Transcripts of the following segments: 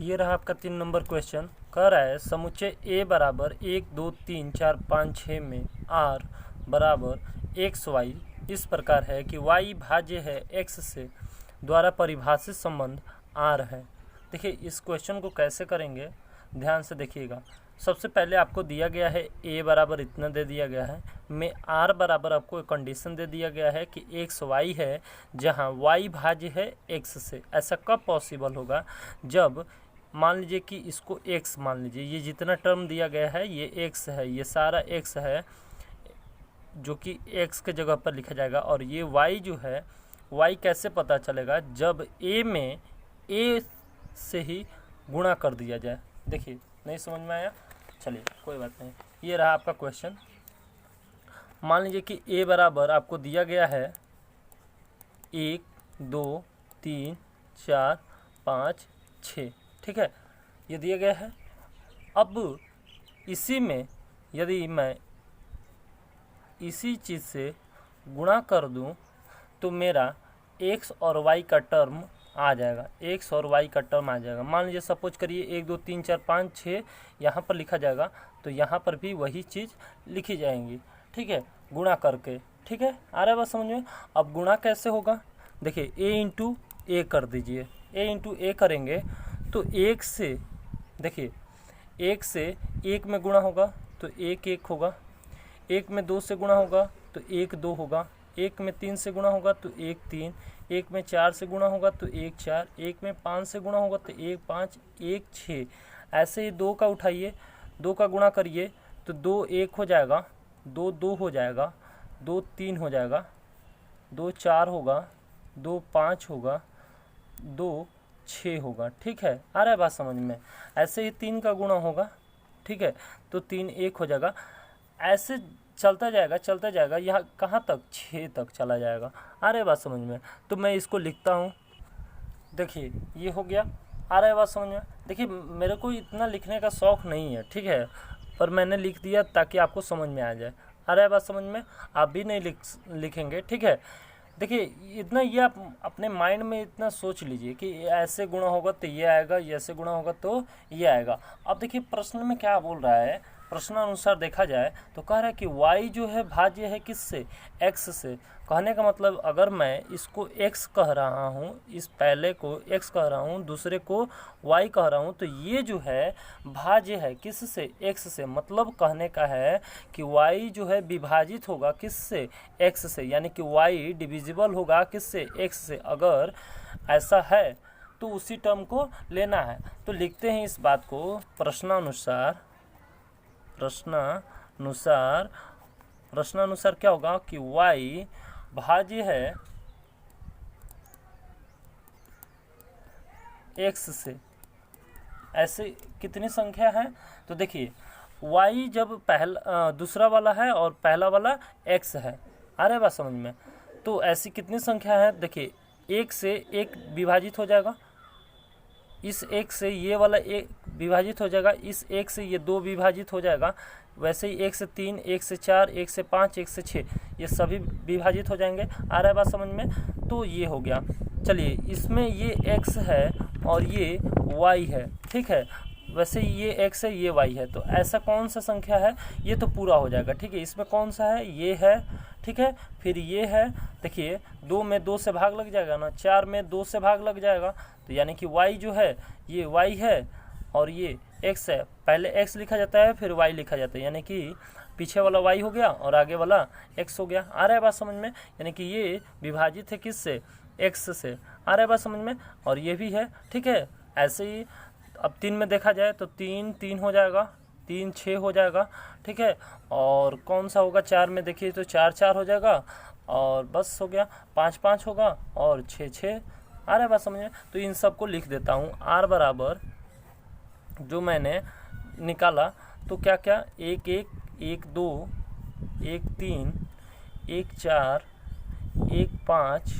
ये रहा आपका 3 नंबर क्वेश्चन। कह रहा है समुच्चय A बराबर 1 2 3 4 5 6 में R बराबर एक्स वाई इस प्रकार है कि y भाज्य है x से द्वारा परिभाषित संबंध R है। देखिए इस क्वेश्चन को कैसे करेंगे, ध्यान से देखिएगा। सबसे पहले आपको दिया गया है a बराबर इतना दे दिया गया है, में r बराबर आपको एक कंडीशन दे दिया गया है कि एक्स वाई है जहां y भाज्य है x से। ऐसा कब पॉसिबल होगा, जब मान लीजिए कि इसको x मान लीजिए, ये जितना टर्म दिया गया है ये x है, ये सारा x है जो कि x के जगह पर लिखा जाएगा, और ये y जो है y कैसे पता चलेगा, जब a में a से ही गुणा कर दिया जाए। देखिए नहीं समझ में आया, चलिए कोई बात नहीं। ये रहा आपका क्वेश्चन। मान लीजिए कि a बराबर आपको दिया गया है 1 2 3 4 5 6, ठीक है, ये दिया गया है। अब इसी में यदि मैं इसी चीज़ से गुणा कर दूं तो मेरा x और y का टर्म आ जाएगा, x और y का टर्म आ जाएगा। मान लीजिए सपोज करिए 1 2 3 4 5 6 यहाँ पर लिखा जाएगा, तो यहाँ पर भी वही चीज़ लिखी जाएंगी, ठीक है, गुणा करके। ठीक है, आ रहा है बात समझ में। अब गुणा कैसे होगा, देखिए a इंटू ए कर दीजिए, a इंटू ए करेंगे तो एक से, देखिए एक से एक में गुणा होगा तो एक एक होगा, एक में 2 से गुणा होगा तो 1 2 होगा, एक में 3 से गुणा होगा तो 1 3, एक में 4 से गुणा होगा तो 1 4, एक में 5 से गुणा होगा तो 1 5 1 6। ऐसे ही 2 का उठाइए, 2 का गुणा करिए तो 2 1 हो जाएगा, 2 2 हो जाएगा, 2 3 हो जाएगा, 2 4 होगा, 2 5 होगा, 2 6 होगा। ठीक है, आ रहा है बात समझ में। ऐसे ही 3 का गुणा होगा, ठीक है, तो 3 1 हो जाएगा। ऐसे चलता जाएगा, यहाँ कहाँ तक, 6 तक चला जाएगा। आ रहा है बात समझ में। तो मैं इसको लिखता हूँ, देखिए ये हो गया। आ रहा है बात समझ में। देखिए मेरे को इतना लिखने का शौक़ नहीं है, ठीक है, पर मैंने लिख दिया ताकि आपको समझ में आ जाए। आ रहा है बात समझ में। आप भी नहीं लिखेंगे, ठीक है। देखिए इतना ये आप अपने माइंड में इतना सोच लीजिए कि ऐसे गुणा होगा तो ये आएगा, ये ऐसे गुणा होगा तो ये आएगा। अब देखिए प्रश्न में क्या बोल रहा है, प्रश्नानुसार देखा जाए तो कह रहा है कि y जो है भाज्य है किससे, x से। कहने का मतलब अगर मैं इसको x कह रहा हूँ, इस पहले को x कह रहा हूँ, दूसरे को y कह रहा हूँ, तो ये जो है भाज्य है किससे, x से। मतलब कहने का है कि y जो है विभाजित होगा किससे, x से, यानी कि y डिविजिबल होगा किससे, x से। अगर ऐसा है तो उसी टर्म को लेना है। तो लिखते हैं इस बात को प्रश्नानुसार क्या होगा कि y भाज्य है x से। ऐसे कितनी संख्या है, तो देखिए y जब दूसरा वाला है और पहला वाला x है। आ रहा है बात समझ में। तो ऐसी कितनी संख्या है, देखिए 1 से 1 विभाजित हो जाएगा, इस 1 से ये वाला 1 विभाजित हो जाएगा, इस 1 से ये 2 विभाजित हो जाएगा। वैसे ही 1 से 3, 1 से 4, 1 से 5, 1 से 6 ये सभी विभाजित हो जाएंगे। आ रहा है बात समझ में। तो ये हो गया। चलिए इसमें ये x है और ये y है, ठीक है। वैसे ही ये x है, ये y है। तो ऐसा कौन सा संख्या है, ये तो पूरा हो जाएगा, ठीक है। इसमें कौन सा है, ये है, ठीक है। फिर ये है, देखिए 2 में 2 से भाग लग जाएगा ना, 4 में 2 से भाग लग जाएगा, तो यानी कि y जो है ये y है और ये x है। पहले x लिखा जाता है फिर y लिखा जाता है, यानी कि पीछे वाला y हो गया और आगे वाला x हो गया। आ रहा है बात समझ में। यानी कि ये विभाजित है किससे, x से। आ रहा है बात समझ में। और ये भी है, ठीक है। ऐसे ही अब 3 में देखा जाए तो 3 3 हो जाएगा, 3 6 हो जाएगा, ठीक है। और कौन सा होगा, 4 में देखिए तो 4 4 हो जाएगा, और बस हो गया। 5 5 होगा और 6 6। आ रहा है बात समझ में। तो इन सब को लिख देता हूँ। r बराबर जो मैंने निकाला तो क्या क्या, 1 1 1 2 1 3 1 4 1 5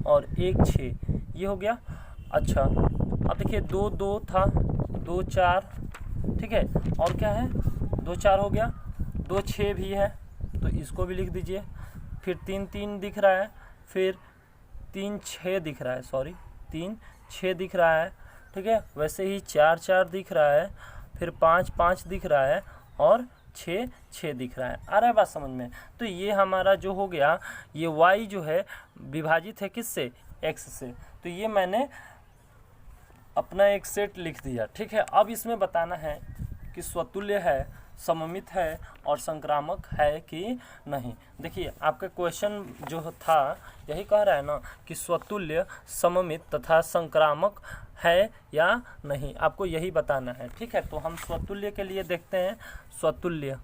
और 1 6, ये हो गया। अच्छा अब देखिए 2 2 था, 2 4, ठीक है। और क्या है, 2 4 हो गया, 2 6 भी है, तो इसको भी लिख दीजिए। फिर 3 3 दिख रहा है, फिर 3 6 दिख रहा है, 3 6 दिख रहा है, ठीक है। वैसे ही 4 4 दिख रहा है, फिर 5 5 दिख रहा है और 6 6 दिख रहा है। आ रहा है बात समझ में? तो ये हमारा जो हो गया, ये y जो है विभाजित है किससे? x से। तो ये मैंने अपना एक सेट लिख दिया, ठीक है। अब इसमें बताना है कि स्वतुल्य है, सममित है और संक्रामक है कि नहीं। देखिए आपका क्वेश्चन जो था यही कह रहा है ना कि स्वतुल्य, सममित तथा संक्रामक है या नहीं, आपको यही बताना है, ठीक है। तो हम स्वतुल्य के लिए देखते हैं, स्वतुल्य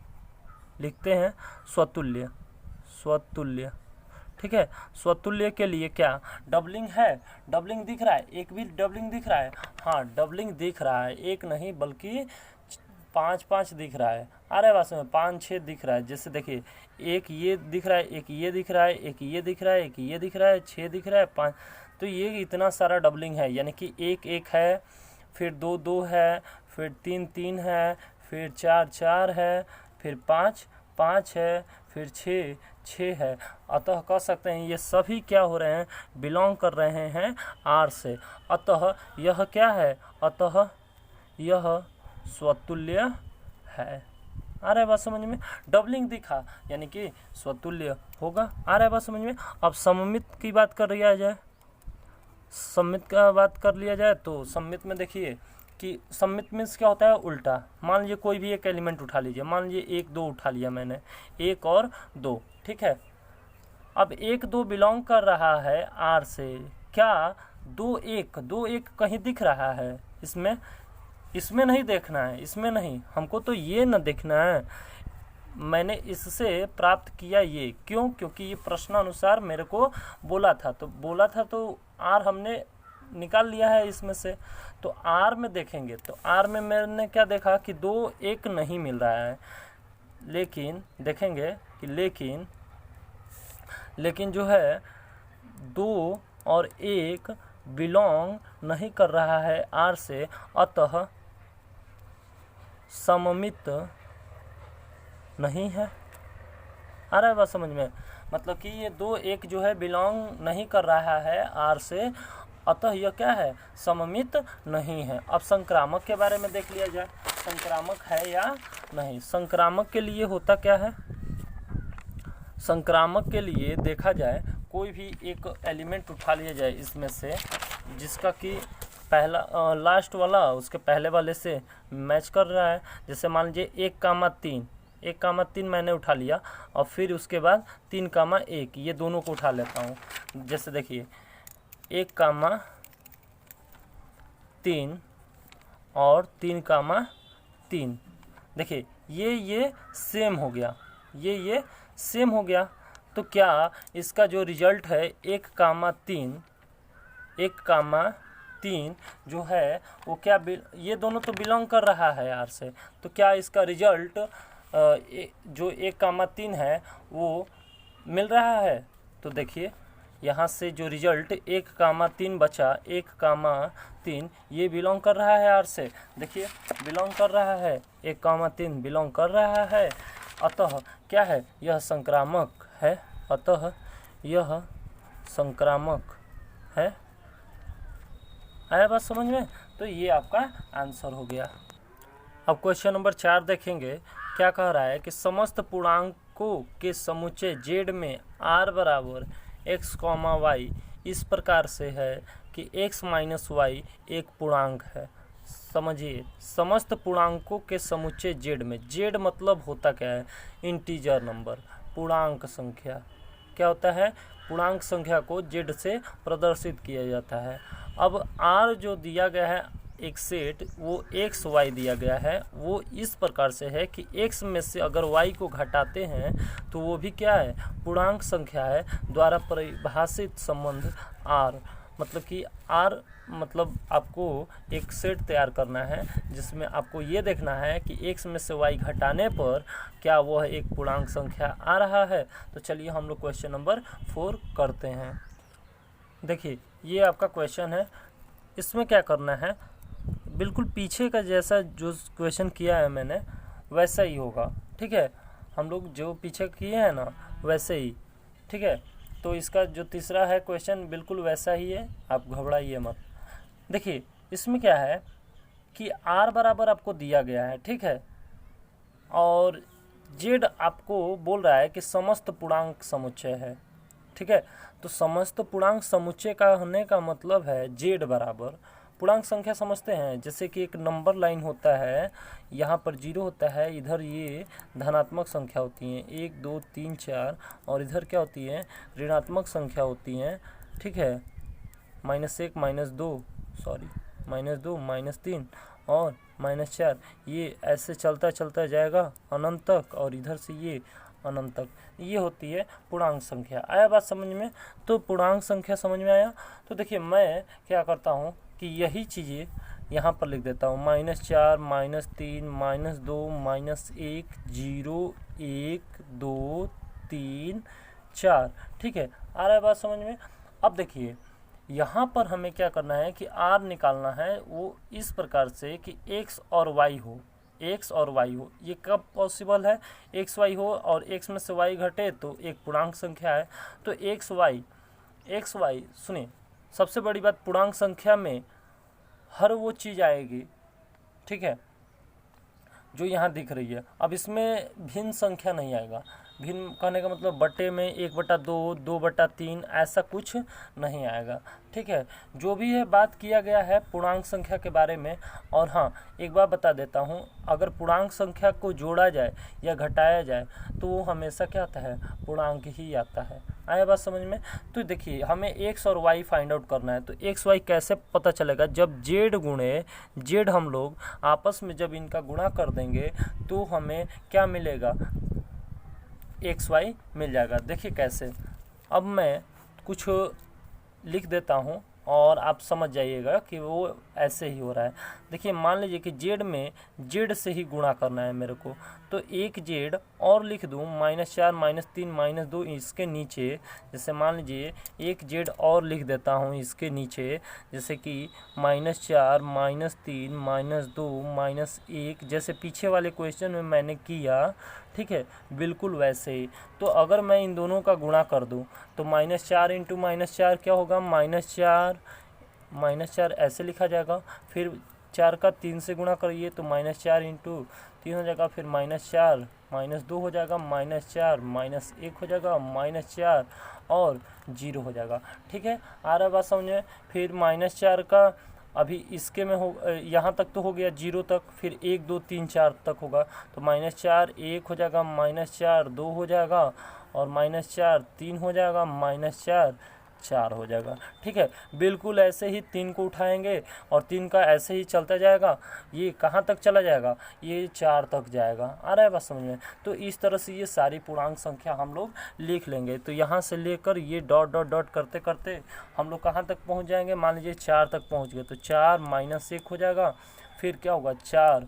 लिखते हैं, स्वतुल्य स्वतुल्य, ठीक है। स्वतुल्य के लिए क्या डबलिंग है? डबलिंग दिख रहा है? एक भी डबलिंग दिख रहा है? हाँ डबलिंग दिख रहा है, एक नहीं बल्कि 5 5 दिख रहा है। आ रहा है वास्तव में 5 6 दिख रहा है। जैसे देखिए एक ये दिख रहा है, एक ये दिख रहा है, एक ये दिख रहा है, एक ये दिख रहा है, 6 दिख रहा है, 5। तो ये इतना सारा डबलिंग है, यानी कि 1 1 है, फिर 2 2 है, फिर 3 3 है, फिर 4 4 है, फिर 5 5 है, फिर 6 6 है। अतः कह सकते हैं ये सभी क्या हो रहे हैं? बिलोंग कर रहे हैं आर से। अतः यह क्या है? अतः यह स्वतुल्य है। आ रहा है बात समझ में? डबलिंग दिखा यानी कि स्वतुल्य होगा। आ रहा है बात समझ में? अब सममित की बात कर लिया जाए, सममित का बात कर लिया जाए तो सममित में देखिए कि सममित मीन्स क्या होता है? उल्टा। मान लीजिए कोई भी एक एलिमेंट उठा लीजिए, मान लीजिए 1 2 उठा लिया मैंने, 1 और 2, ठीक है। अब 1 2 बिलोंग कर रहा है आर से। क्या 2 1 कहीं दिख रहा है? इसमें नहीं देखना है, इसमें नहीं, हमको तो ये न देखना है। मैंने इससे प्राप्त किया ये, क्यों? क्योंकि ये प्रश्नानुसार मेरे को बोला था तो आर हमने निकाल लिया है इसमें से। तो आर में देखेंगे तो आर में मैंने क्या देखा कि 2 1 नहीं मिल रहा है, लेकिन देखेंगे कि लेकिन जो है 2 और 1 बिलोंग नहीं कर रहा है आर से, अतः सममित नहीं है। आ रहा है बात समझ में? मतलब कि ये 2 1 जो है बिलोंग नहीं कर रहा है आर से, अतः यह क्या है? सममित नहीं है। अब संक्रामक के बारे में देख लिया जाए, संक्रामक है या नहीं। संक्रामक के लिए होता क्या है? संक्रामक के लिए देखा जाए, कोई भी एक एलिमेंट उठा लिया जाए इसमें से, जिसका कि पहला लास्ट वाला उसके पहले वाले से मैच कर रहा है। जैसे मान लीजिए 1,3 मैंने उठा लिया और फिर उसके बाद 3,1, ये दोनों को उठा लेता हूँ। जैसे देखिए 1,3 और 3,3, देखिए ये सेम हो गया, ये सेम हो गया। तो क्या इसका जो रिजल्ट है 1,3 जो है वो क्या ये दोनों तो बिलोंग कर रहा है यार से। तो क्या इसका रिजल्ट जो 1,3 है वो मिल रहा है? तो देखिए यहाँ से जो रिजल्ट 1,3 बचा, 1,3 ये बिलोंग कर रहा है यार से। देखिए बिलोंग कर रहा है, 1,3 बिलोंग कर रहा है। अतः क्या है? यह संक्रामक है। अतः यह संक्रामक है। आया बात समझ में? तो ये आपका आंसर हो गया। अब क्वेश्चन नंबर 4 देखेंगे, क्या कह रहा है कि समस्त पूर्णांकों के समुच्चय z में r बराबर x, y इस प्रकार से है कि x माइनस y एक पूर्णांक है। समझिए, समस्त पूर्णांकों के समुच्चय z में, z मतलब होता क्या है? इंटीजर नंबर, पूर्णांक संख्या। क्या होता है? पूर्णांक संख्या को z से प्रदर्शित किया जाता है। अब r जो दिया गया है एक सेट, वो x y दिया गया है, वो इस प्रकार से है कि x में से अगर y को घटाते हैं तो वो भी क्या है? पूर्णांक संख्या है, द्वारा परिभाषित संबंध r। मतलब कि r मतलब आपको एक सेट तैयार करना है जिसमें आपको ये देखना है कि x में से y घटाने पर क्या वह एक पूर्णांक संख्या आ रहा है। तो चलिए हम लोग क्वेश्चन नंबर 4 करते हैं। देखिए ये आपका क्वेश्चन है, इसमें क्या करना है? बिल्कुल पीछे का जैसा जो क्वेश्चन किया है मैंने वैसा ही होगा, ठीक है। हम लोग जो पीछे किए हैं ना वैसे ही, ठीक है। तो इसका जो तीसरा है क्वेश्चन बिल्कुल वैसा ही है, आप घबराइए मत। देखिए इसमें क्या है कि r बराबर आपको दिया गया है, ठीक है, और z आपको बोल रहा है कि समस्त पूर्णांक समुच्चय है, ठीक है। तो समस्त पूर्णांक समुच्चय का होने का मतलब है z बराबर पूर्णांक संख्या समझते हैं, जैसे कि एक नंबर लाइन होता है, यहाँ पर 0 होता है, इधर ये धनात्मक संख्या होती हैं 1 2 3 4, और इधर क्या होती है ऋणात्मक संख्या होती हैं, ठीक है, -1 -2 सॉरी -2 -3 और -4, ये ऐसे चलता चलता जाएगा अनंत तक, और इधर से ये अनंत तक, ये होती है पूर्णांक संख्या। आया बात समझ में? तो पूर्णांक संख्या समझ में आया। तो देखिए मैं क्या करता हूँ कि यही चीज़ें यहाँ पर लिख देता हूँ, -4 -3 -2 -1 0 1 2 3 4, ठीक है। आ रहा है बात समझ में? अब देखिए यहाँ पर हमें क्या करना है कि r निकालना है, वो इस प्रकार से कि x और y हो, x और y हो। ये कब पॉसिबल है? x y हो और x में से y घटे तो एक पूर्णांक संख्या है, तो x y सुनिए, सबसे बड़ी बात पूर्णांक संख्या में हर वो चीज़ आएगी, ठीक है, जो यहाँ दिख रही है। अब इसमें भिन्न संख्या नहीं आएगा, भिन्न कहने का मतलब बटे में 1/2 2/3 ऐसा कुछ नहीं आएगा, ठीक है। जो भी है बात किया गया है पूर्णांक संख्या के बारे में। और हाँ, एक बात बता देता हूँ, अगर पूर्णांक संख्या को जोड़ा जाए या घटाया जाए तो वो हमेशा क्या आता है? पूर्णांक ही आता है। आया बात समझ में? तो देखिए हमें x और y फाइंड आउट करना है, तो x y कैसे पता चलेगा? जब z गुणे z हम लोग आपस में जब इनका गुणा कर देंगे तो हमें क्या मिलेगा? एक्स वाई मिल जाएगा। देखिए कैसे, अब मैं कुछ लिख देता हूँ और आप समझ जाइएगा कि वो ऐसे ही हो रहा है। देखिए मान लीजिए कि जेड में जेड से ही गुणा करना है मेरे को, तो एक जेड और लिख दूँ -4 -3 -2 इसके नीचे, जैसे मान लीजिए एक जेड और लिख देता हूँ इसके नीचे, जैसे कि -4 -3 -2 -1, जैसे पीछे वाले क्वेश्चन में मैंने किया, ठीक है, बिल्कुल वैसे ही। तो अगर मैं इन दोनों का गुणा कर दूं तो -4 × -4 क्या होगा? -4 ऐसे लिखा जाएगा, फिर 4 का 3 से गुणा करिए तो -4 × 3 हो जाएगा, फिर -4 -2 हो जाएगा, -4 -1 हो जाएगा, -4 और 0 हो जाएगा, ठीक है। आ रहा है बात समझ में? फिर -4 का अभी इसके में हो, यहाँ तक तो हो गया 0 तक, फिर 1 2 3 4 तक होगा, तो -4 1 हो जाएगा, -4 2 हो जाएगा, और -4 3 हो जाएगा, -4 4 हो जाएगा, ठीक है। बिल्कुल ऐसे ही 3 को उठाएंगे और 3 का ऐसे ही चलता जाएगा, ये कहाँ तक चला जाएगा? ये 4 तक जाएगा। आ रहा है बात समझ में? तो इस तरह से ये सारी पूर्णांक संख्या हम लोग लिख लेंगे। तो यहाँ से लेकर ये डॉट डॉट डॉट करते करते हम लोग कहाँ तक पहुँच जाएंगे? मान लीजिए 4 तक पहुँच गए, तो 4 -1 हो जाएगा, फिर क्या होगा? 4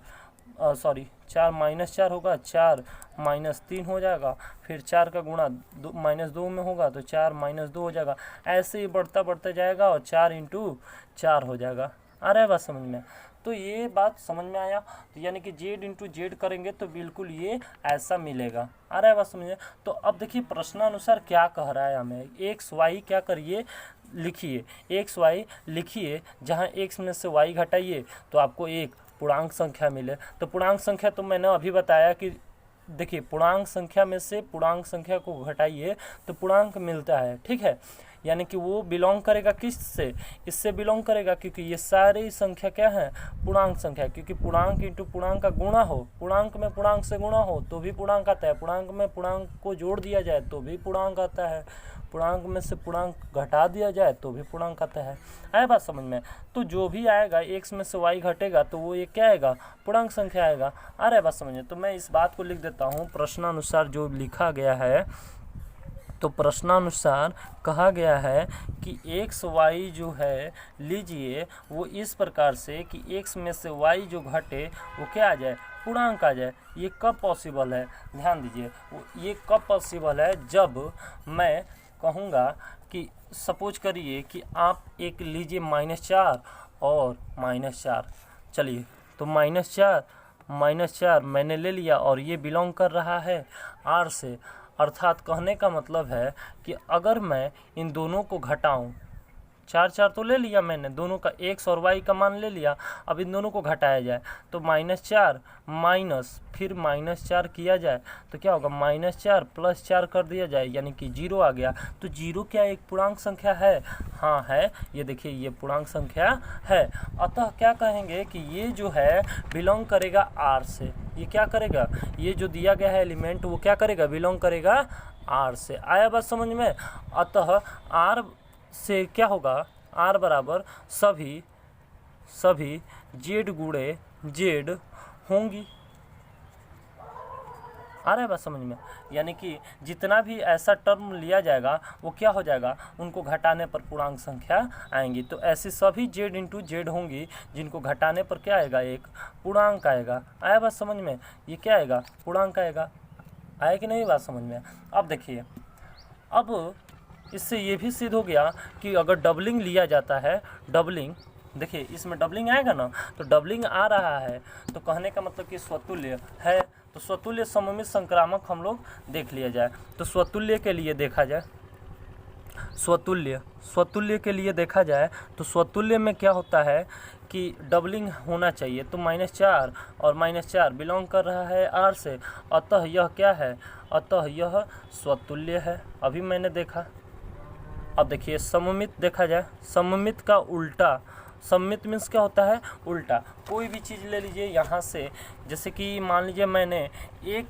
-4 होगा, 4 -3 हो जाएगा, फिर 4 का गुणा -2 में होगा तो 4 -2 हो जाएगा, ऐसे ही बढ़ता बढ़ता जाएगा और 4 × 4 हो जाएगा। आ रहा है बात समझ में? तो ये बात समझ में आया। तो यानी कि z × z करेंगे तो बिल्कुल ये ऐसा मिलेगा। आ रहा है बात समझ में? तो अब देखिए प्रश्नानुसार क्या कह रहा है हमें, x y क्या करिए? लिखिए, x y लिखिए, जहाँ x में से y घटाइए तो आपको एक पूर्णांक संख्या मिले। तो पूर्णांक संख्या तो मैंने अभी बताया कि देखिए पूर्णांक संख्या में से पूर्णांक संख्या को घटाइए तो पूर्णांक मिलता है, ठीक है। यानी कि वो बिलोंग करेगा किस से? इससे बिलोंग करेगा, क्योंकि ये सारी संख्या क्या है? पूर्णांक संख्या। क्योंकि पूर्णांक इंटू पूर्णांक का गुणा हो, पूर्णांक में पूर्णांक से गुणा हो तो भी पूर्णांक आता है, पूर्णांक में पूर्णांक को जोड़ दिया जाए तो भी पूर्णांक आता है, पूर्णांक में से पूर्णांक घटा दिया जाए तो भी पूर्णांक आता है। आया बात समझ में? तो जो भी आएगा x में से y घटेगा तो वो ये क्या आएगा? पूर्णांक संख्या आएगा। आ रहा है बात समझ में? तो मैं इस बात को लिख देता हूँ प्रश्नानुसार जो लिखा गया है। तो प्रश्नानुसार कहा गया है कि x y जो है लीजिए वो इस प्रकार से कि x में से y जो घटे वो क्या आ जाए? पूर्णांक आ जाए। ये कब पॉसिबल है? ध्यान दीजिए, ये कब पॉसिबल है? जब मैं कहूँगा कि सपोज करिए कि आप एक लीजिए -4 और -4, चलिए तो -4 मैंने ले लिया और ये बिलोंग कर रहा है r से। अर्थात कहने का मतलब है कि अगर मैं इन दोनों को घटाऊं, 4 4 तो ले लिया मैंने, दोनों का x और y का मान ले लिया। अब इन दोनों को घटाया जाए तो -4 माइनस फिर -4 किया जाए तो क्या होगा, -4 + 4 कर दिया जाए यानी कि 0 आ गया। तो 0 क्या एक पूर्णांक संख्या है? हाँ है, ये देखिए ये पूर्णांक संख्या है। अतः क्या कहेंगे कि ये जो है बिलोंग करेगा R से। ये क्या करेगा, ये जो दिया गया है एलिमेंट वो क्या करेगा, बिलोंग करेगा R से। आया बात समझ में? अतः R से क्या होगा, R बराबर सभी Z गुणे Z होंगी। आ रहा है बात समझ में? यानी कि जितना भी ऐसा टर्म लिया जाएगा वो क्या हो जाएगा, उनको घटाने पर पूर्णांक संख्या आएंगी। तो ऐसी सभी Z × Z होंगी जिनको घटाने पर क्या आएगा, एक पूर्णांक आएगा। आया बात समझ में? ये क्या आएगा, पूर्णांक आएगा। आया कि नहीं बात समझ में? अब देखिए, अब इससे ये भी सिद्ध हो गया कि अगर डबलिंग लिया जाता है, डबलिंग देखिए इसमें डबलिंग आएगा ना, तो डबलिंग आ रहा है तो कहने का मतलब कि स्वतुल्य है। तो स्वतुल्य सममित संक्रामक हम लोग देख लिया जाए। तो स्वतुल्य के लिए देखा जाए, स्वतुल्य के लिए देखा जाए तो स्वतुल्य में क्या होता है कि डबलिंग होना चाहिए। तो -4 और -4 बिलोंग कर रहा है R से, अतः यह क्या है, अतः यह स्वतुल्य है। अभी मैंने देखा। अब देखिए सममित देखा जाए, सममित का उल्टा, सममित मीन्स क्या होता है, उल्टा। कोई भी चीज़ ले लीजिए यहाँ से, जैसे कि मान लीजिए मैंने एक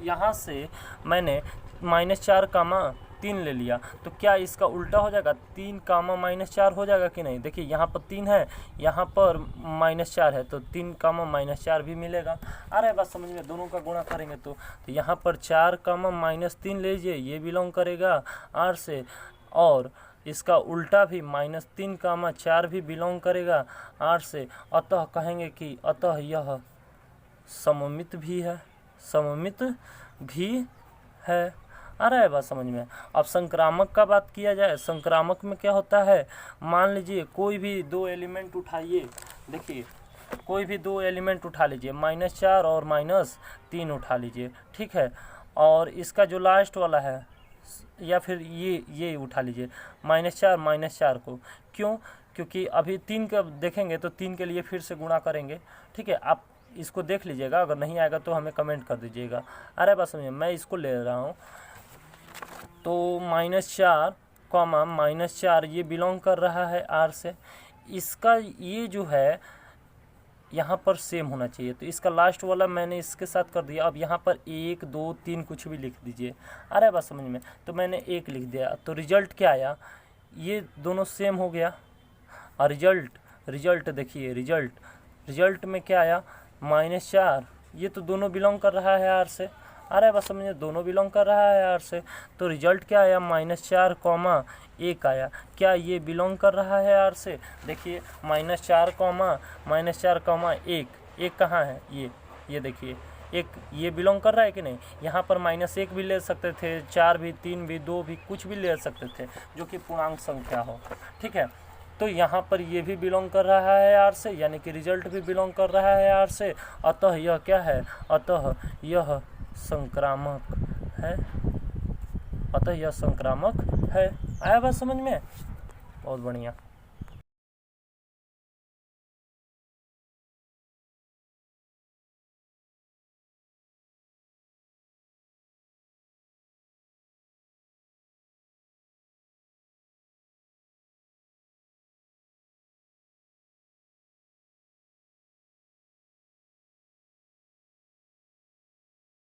यहाँ से मैंने -4, 3 ले लिया, तो क्या इसका उल्टा हो जाएगा, 3, -4 हो जाएगा कि नहीं? देखिए यहाँ पर 3 है, यहाँ पर -4 है, तो 3, -4 भी मिलेगा। आ रहा है बात समझ में? दोनों का गुणा करेंगे तो यहाँ पर 4, -3 ले लीजिए, ये बिलोंग करेगा R से, और इसका उल्टा भी -3, 4 भी बिलोंग करेगा R से। अतः कहेंगे कि अतः यह सममित भी है, सममित भी है। आ रहा है बात समझ में? अब संक्रामक का बात किया जाए, संक्रामक में क्या होता है, मान लीजिए कोई भी 2 एलिमेंट उठाइए। देखिए कोई भी 2 एलिमेंट उठा लीजिए, -4 और -3 उठा लीजिए, ठीक है। और इसका जो लास्ट वाला है, या फिर ये उठा लीजिए -4 को। क्यों? क्योंकि अभी 3 का देखेंगे तो 3 के लिए फिर से गुणा करेंगे, ठीक है। आप इसको देख लीजिएगा, अगर नहीं आएगा तो हमें कमेंट कर दीजिएगा। अरे बात समझिए, मैं इसको ले रहा हूँ। तो -4, -4 ये बिलोंग कर रहा है R से। इसका ये जो है यहाँ पर सेम होना चाहिए, तो इसका लास्ट वाला मैंने इसके साथ कर दिया। अब यहाँ पर 1, 2, 3 कुछ भी लिख दीजिए। आ रहा है बात समझ में? तो मैंने 1 लिख दिया, तो रिजल्ट क्या आया, ये दोनों सेम हो गया। और रिजल्ट देखिए, रिजल्ट में क्या आया, -4, ये तो दोनों बिलोंग कर रहा है R से। आ रहा है बात समझिए? दोनों बिलोंग कर रहा है R से, तो रिजल्ट क्या आया, -4, 1 आया। क्या ये बिलोंग कर रहा है R से? देखिए -4, -4, 1 कहाँ है, ये देखिए 1 ये बिलोंग कर रहा है कि नहीं? यहाँ पर -1 भी ले सकते थे, 4 भी, 3 भी, 2 भी, कुछ भी ले सकते थे जो कि पूर्णांक संख्या हो, ठीक है। तो यहाँ पर ये भी बिलोंग कर रहा है R से, यानी कि रिजल्ट भी बिलोंग कर रहा है R से। अतः यह क्या है, अतः यह संक्रामक है, अतः यह संक्रामक है। आया बात समझ में? बहुत बढ़िया।